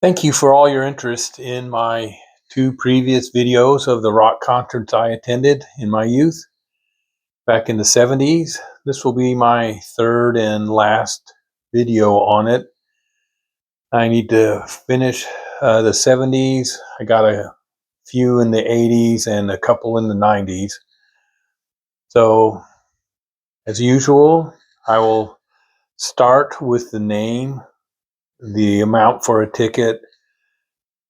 Thank you for all your interest in my two previous videos of the rock concerts I attended in my youth back in the 70s. This will be my third and last video on it. I need to finish the 70s. I got a few in the 80s and a couple in the 90s. So, as usual, I will start with the name, the amount for a ticket,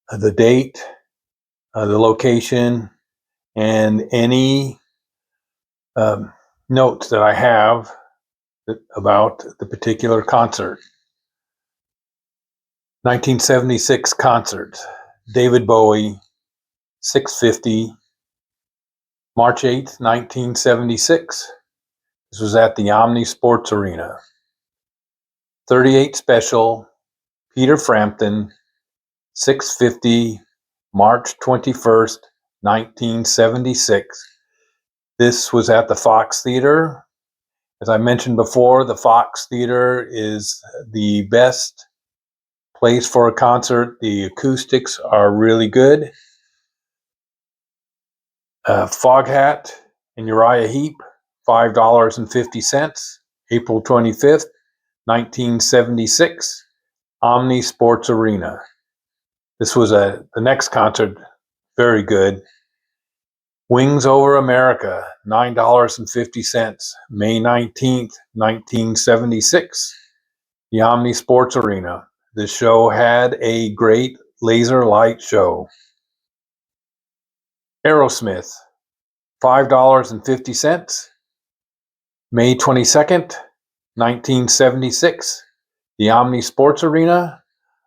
the date, the location, and any notes that I have about the particular concert. 1976 concert, David Bowie, 6:50, March 8th, 1976. This was at the Omni Sports Arena. 38 special, Peter Frampton, 6:50, March 21st, 1976. This was at the Fox Theater. As I mentioned before, the Fox Theater is the best place for a concert. The acoustics are really good. Foghat and Uriah Heep, $5.50, April 25th, 1976, Omni Sports Arena. This was the next concert, very good. Wings Over America, $9.50, May 19th, 1976, the Omni Sports Arena. The show had a great laser light show. Aerosmith, $5.50, May 22nd, 1976, the Omni Sports Arena.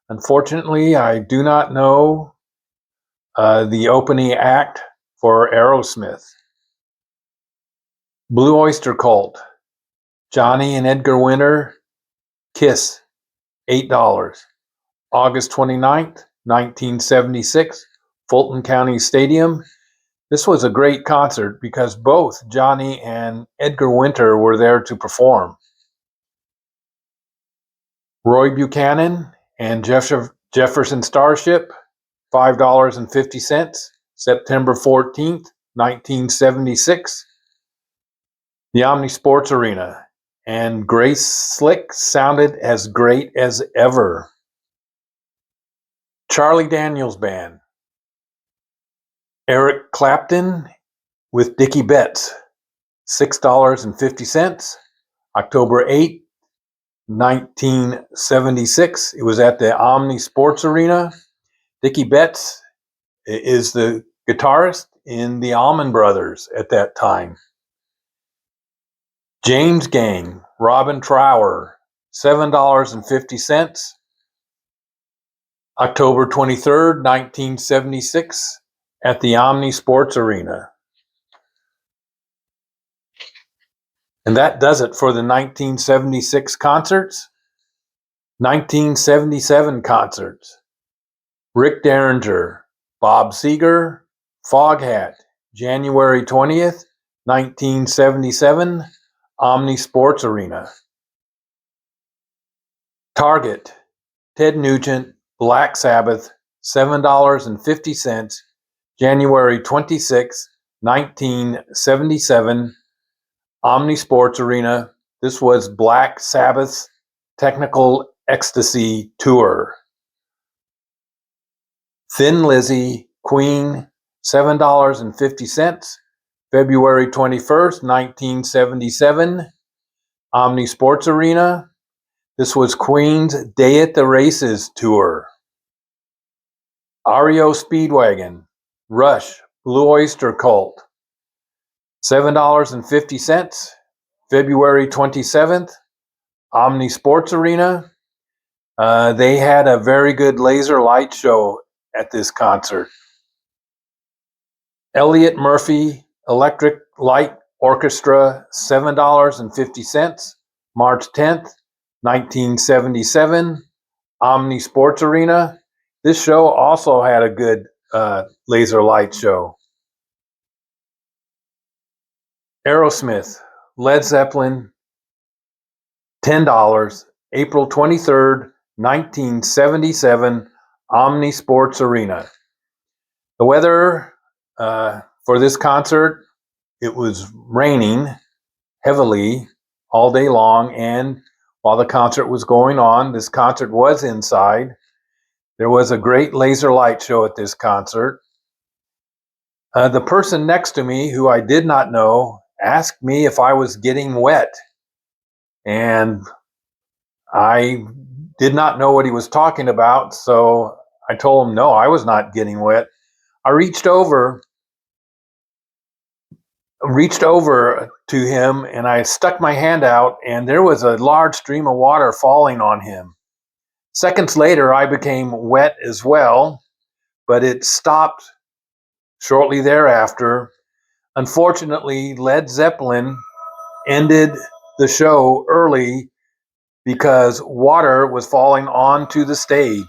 Unfortunately, I do not know the opening act for Aerosmith. Blue Oyster Cult, Johnny and Edgar Winter, Kiss, $8. August 29th, 1976, Fulton County Stadium. This was a great concert because both Johnny and Edgar Winter were there to perform. Roy Buchanan and Jefferson Starship, $5.50, September 14th, 1976, the Omni Sports Arena. And Grace Slick sounded as great as ever. Charlie Daniels Band, Eric Clapton with Dickie Betts, $6.50, October 8th, 1976. It was at the Omni Sports Arena. Dickie Betts is the guitarist in the Allman Brothers at that time. James Gang, Robin Trower, $7.50, October 23rd, 1976, at the Omni Sports Arena. And that does it for the 1976 concerts. 1977 concerts. Rick Derringer, Bob Seger, Foghat, January 20th, 1977, Omni Sports Arena. Target, Ted Nugent, Black Sabbath, $7.50, January 26, 1977, Omni Sports Arena. This was Black Sabbath's Technical Ecstasy Tour. Thin Lizzy, Queen, $7.50, February 21st, 1977, Omni Sports Arena. This was Queen's Day at the Races Tour. REO Speedwagon, Rush, Blue Oyster Cult, $7.50, February 27th, Omni Sports Arena. They had a very good laser light show at this concert. Elliott Murphy, Electric Light Orchestra, $7.50, March 10th, 1977, Omni Sports Arena. This show also had a good laser light show. Aerosmith, Led Zeppelin, $10, April 23rd, 1977, Omni Sports Arena. The weather for this concert, it was raining heavily all day long, and while the concert was going on, this concert was inside. There was a great laser light show at this concert. The person next to me, who I did not know, asked me if I was getting wet, and I did not know what he was talking about, so I told him no, I was not getting wet. I reached over to him and I stuck my hand out, and there was a large stream of water falling on him. Seconds later, I became wet as well, but it stopped shortly thereafter. Unfortunately, Led Zeppelin ended the show early because water was falling onto the stage.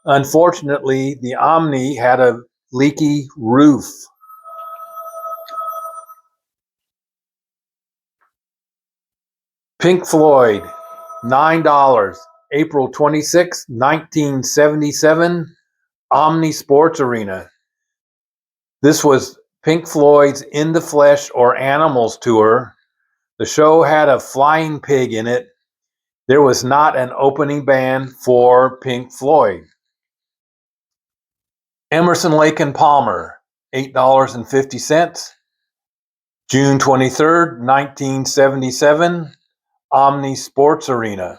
Unfortunately, the Omni had a leaky roof. Pink Floyd, $9, April 26, 1977, Omni Sports Arena. This was Pink Floyd's In the Flesh or Animals tour. The show had a flying pig in it. There was not an opening band for Pink Floyd. Emerson, Lake and Palmer, $8.50, June 23rd, 1977, Omni Sports Arena.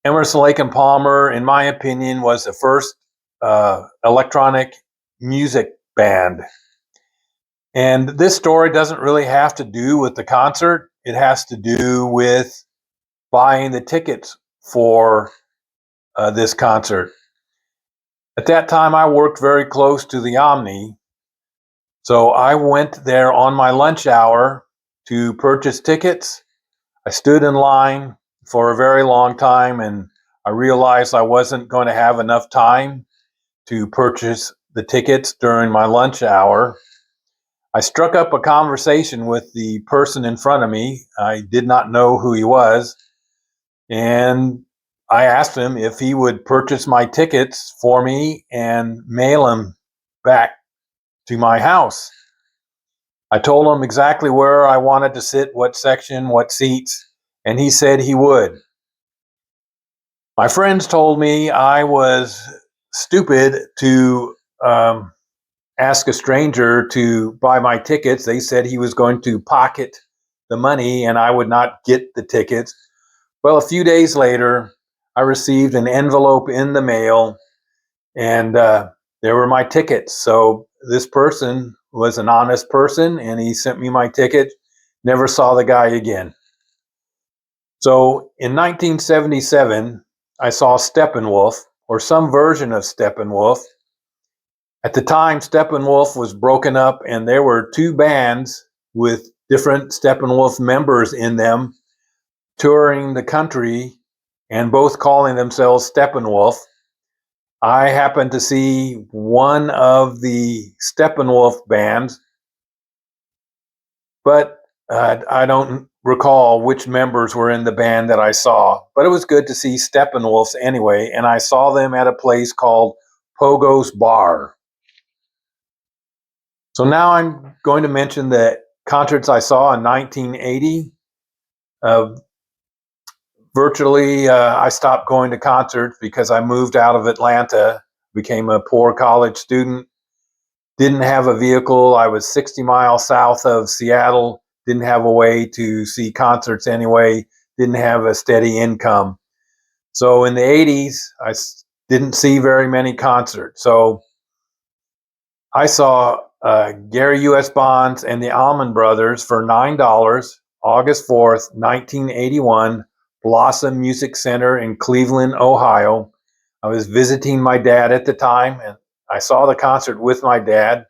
Emerson, Lake and Palmer, in my opinion, was the first electronic music band. And this story doesn't really have to do with the concert. It has to do with buying the tickets for this concert. At that time, I worked very close to the Omni, so I went there on my lunch hour to purchase tickets. I stood in line for a very long time, and I realized I wasn't going to have enough time to purchase the tickets during my lunch hour. I struck up a conversation with the person in front of me. I did not know who he was, and I asked him if he would purchase my tickets for me and mail them back to my house. I told him exactly where I wanted to sit, what section, what seats, and he said he would. My friends told me I was stupid to ask a stranger to buy my tickets. They said he was going to pocket the money and I would not get the tickets. Well, a few days later, I received an envelope in the mail, and there were my tickets. So this person was an honest person, and he sent me my ticket. Never saw the guy again. So in 1977, I saw Steppenwolf, or some version of Steppenwolf. At the time, Steppenwolf was broken up, and there were two bands with different Steppenwolf members in them touring the country and both calling themselves Steppenwolf. I happened to see one of the Steppenwolf bands, but I don't recall which members were in the band that I saw. But it was good to see Steppenwolfs anyway, and I saw them at a place called Pogo's Bar. So now I'm going to mention the concerts I saw in 1980. Virtually, I stopped going to concerts because I moved out of Atlanta, became a poor college student, didn't have a vehicle. I was 60 miles south of Seattle, didn't have a way to see concerts anyway, didn't have a steady income. So in the 80s, I didn't see very many concerts. So I saw Gary U.S. Bonds and the Allman Brothers for $9, August 4th, 1981, Blossom Music Center in Cleveland, Ohio. I was visiting my dad at the time, and I saw the concert with my dad.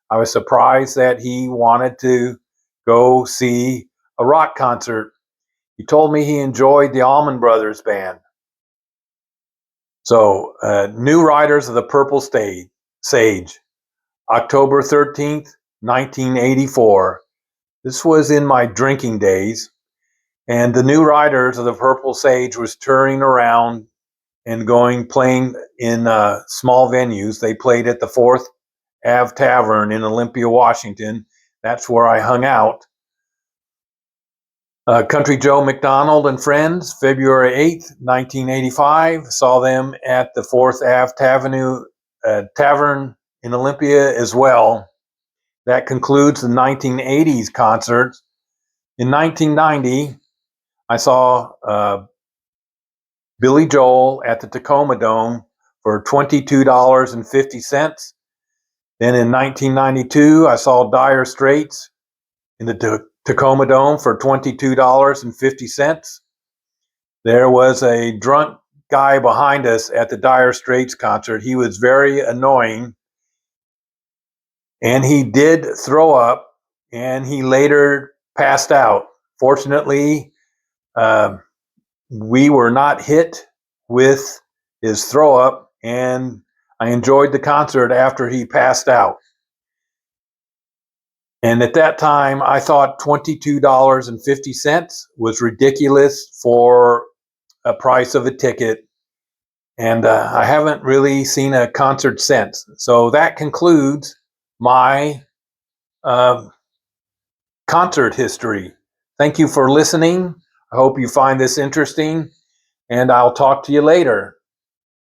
I was surprised that he wanted to go see a rock concert. He told me he enjoyed the Allman Brothers band. So, New Riders of the Purple Sage, October 13th, 1984. This was in my drinking days, and the New Riders of the Purple Sage was touring around and playing in small venues. They played at the 4th Ave Tavern in Olympia, Washington. That's where I hung out. Country Joe McDonald and Friends, February 8th, 1985. Saw them at the 4th Ave Tavern in Olympia as well. That concludes the 1980s concerts. In 1990, I saw Billy Joel at the Tacoma Dome for $22.50. Then in 1992, I saw Dire Straits in the Tacoma Dome for $22.50. There was a drunk guy behind us at the Dire Straits concert. He was very annoying, and he did throw up, and he later passed out. Fortunately, we were not hit with his throw up, and I enjoyed the concert after he passed out. And at that time, I thought $22.50 was ridiculous for a price of a ticket. And I haven't really seen a concert since. So that concludes my concert history. Thank you for listening. I hope you find this interesting, and I'll talk to you later.